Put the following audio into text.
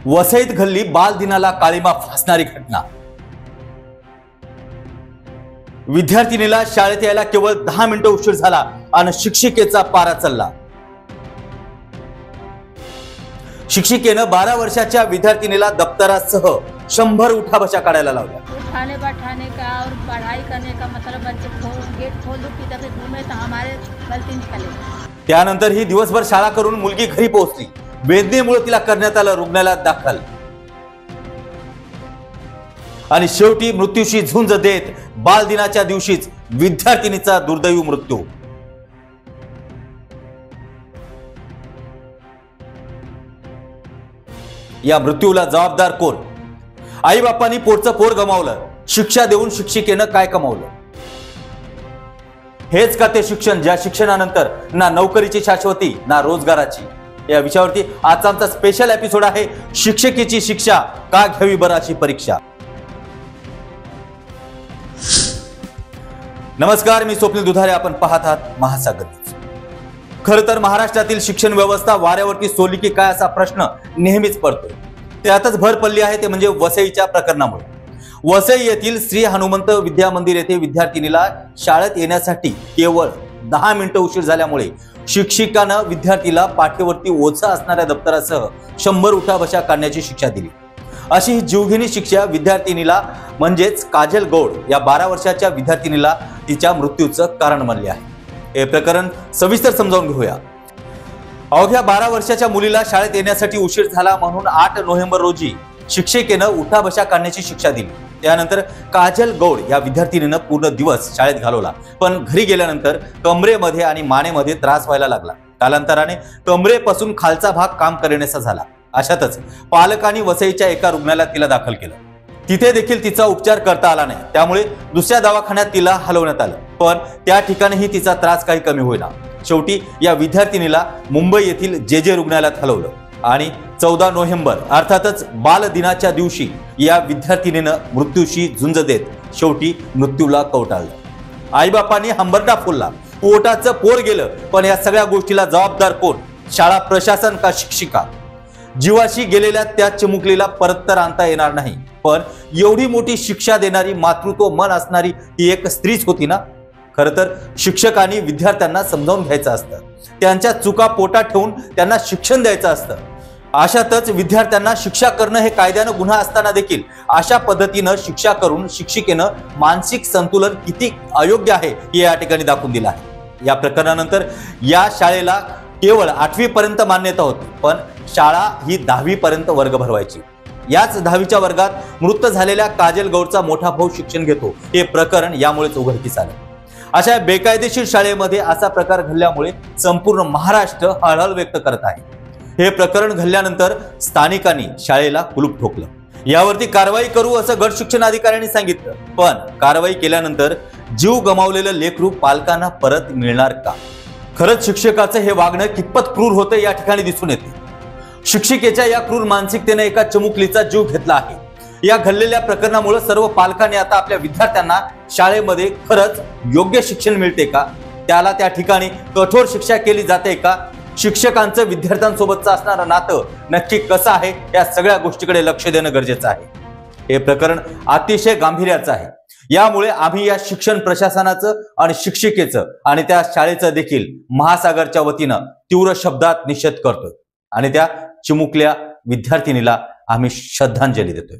वसईत घडली बाल दिनाला काळीमा फासणारी घटना। विद्यार्थिनीला शाळेत यायला केवळ 10 मिनिटं उशीर झाला आणि शिक्षिकेचा पारा चढला। शिक्षिकेनं 12 वर्षाच्या विद्यार्थिनीला दप्तरासह 100 उठाबशा काढायला लावल्या। उठाने बैठाने का और पढ़ाई करने का मतलब बच्चे गेट खोल दो किधर से घूमे तो हमारे गलती निकले। त्यानंतर ही दिवसभर शाळा करून मुलगी घरी पोहोचली। वेदनेमुळे तिला करण्यात आलं रुग्णालयात दाखल आणि शेवटी मृत्यूशी झुंज देत बाल दिनाच्या दिवशीच विद्यार्थिनीचा दुर्दैवी मृत्यू। या मृत्यूला जबाबदार कोण? आई बापांनी पोटचं पोट गमावलं, शिक्षा देऊन शिक्षिकेनं काय कमावलं? हेच का ते शिक्षण ज्या शिक्षणानंतर ना नोकरीची शाश्वती ना रोजगाराची? या विषयावरती आजचा आमचा स्पेशल एपिसोड आहे, शिक्षकेची शिक्षा का घ्यावी बरं अशी परीक्षा। नमस्कार, मी स्वप्नील दुधारे, आपण पाहत आहात महासागर न्यूज। खरं तर महाराष्ट्रातील शिक्षण व्यवस्था वाऱ्यावरती सोडली की काय असा प्रश्न नेहमीच पडतो। त्यातच भर पडली आहे ते म्हणजे वसईच्या प्रकरणामुळे। वसई येथील श्री हनुमंत विद्या मंदिर येथे विद्यार्थिनीला शाळेत येण्यासाठी केवळ 10 मिनिटं उशीर झाल्यामुळे शिक्षिकानं विद्यार्थीला पाठीवरती ओझं असणाऱ्या दप्तरासह 100 उठाबशा काढण्याची शिक्षा दिली। अशी ही जीवघेणी शिक्षा विद्यार्थिनीला म्हणजेच काजल गौड या 12 वर्षाच्या विद्यार्थिनीला तिच्या मृत्यूचं कारण बनले आहे। हे प्रकरण सविस्तर समजावून घेऊया। अवघ्या 12 वर्षाच्या मुलीला शाळेत येण्यासाठी उशीर झाला म्हणून 8 नोव्हेंबर रोजी शिक्षिकेनं उठाबशा काढण्याची शिक्षा दिली। त्यानंतर काजल गौड या विद्यार्थिनीनं पूर्ण दिवस शाळेत घालवला, पण घरी गेल्यानंतर कमरेमध्ये आणि मानेमध्ये त्रास व्हायला लागला। कालांतराने कमरेपासून खालचा भाग काम करेनासा झाला। अशातच पालकांनी वसईच्या एका रुग्णालयात तिला दाखल केलं। तिथे देखील तिचा उपचार करता आला नाही, त्यामुळे दुसऱ्या दवाखान्यात तिला हलवण्यात आलं, पण त्या ठिकाणीही तिचा त्रास काही कमी होईना। शेवटी या विद्यार्थिनीला मुंबई येथील जे रुग्णालयात हलवलं आणि 14 नोव्हेंबर अर्थातच बाल दिनाच्या दिवशी या विद्यार्थिनीनं मृत्यूशी झुंज देत शेवटी मृत्यूला कवटाळलं। आईबापांनी हंबरडा फोडला, पोटाचं पोर गेलं, पण या सगळ्या गोष्टीला जबाबदार कोण? शाळा प्रशासन का शिक्षिका? जीवाशी गेलेल्या त्या चिमुकलीला परत तर आणता येणार नाही, पण एवढी मोठी शिक्षा देणारी, मातृत्व मन असणारी ही एक स्त्रीच होती ना। खरं तर शिक्षकांनी विद्यार्थ्यांना समजावून घ्यायचं असतं, त्यांच्या चुका पोटात ठेवून त्यांना शिक्षण द्यायचं असतं। अशातच विद्यार्थ्यांना शिक्षा करणं हे कायद्यानं गुन्हा असताना देखील अशा पद्धतीनं शिक्षा करून शिक्षिकेनं मानसिक संतुलन किती अयोग्य आहे हे या ठिकाणी दाखवून दिलं आहे। या प्रकरणानंतर या शाळेला केवळ 8वी पर्यंत मान्यता होती, पण शाळा ही 10वी पर्यंत वर्ग भरवायची। याच 10वीच्या वर्गात मृत झालेल्या काजल गौडचा मोठा भाऊ शिक्षण घेतो, हे प्रकरण यामुळेच उघडकीस आलं। अशा बेकायदेशीर शाळेमध्ये असा प्रकार घडल्यामुळे संपूर्ण महाराष्ट्र हळहळ व्यक्त करत आहे। हे प्रकरण घडल्यानंतर स्थानिकांनी शाळेला कुलूप ठोकलं। यावरती कारवाई करू असं गट शिक्षण अधिकाऱ्यांनी सांगितलं, पण कारवाई केल्यानंतर जीव गमावलेलं लेकरू पालकांना परत मिळणार का? खरंच शिक्षकाचं हे वागणं कितपत क्रूर होतं या ठिकाणी दिसून येते। शिक्षिकेच्या या क्रूर मानसिकतेने एका चिमुकलीचा जीव घेतला आहे। या घडलेल्या प्रकरणामुळे सर्व पालकांनी आता आपल्या विद्यार्थ्यांना शाळेमध्ये खरंच योग्य शिक्षण मिळते का, त्याला त्या ठिकाणी कठोर शिक्षा केली जाते का, शिक्षकांचं विद्यार्थ्यांसोबतचं असणारं नातं नक्की कसं आहे, या सगळ्या गोष्टीकडे लक्ष देणं गरजेचं आहे। हे प्रकरण अतिशय गांभीर्याचं आहे। यामुळे आम्ही या शिक्षण प्रशासनाचं आणि शिक्षिकेचं आणि त्या शाळेचं देखील महासागरच्या वतीनं तीव्र शब्दात निषेध करतोय आणि त्या चिमुकल्या विद्यार्थिनीला आम्ही श्रद्धांजली देतोय।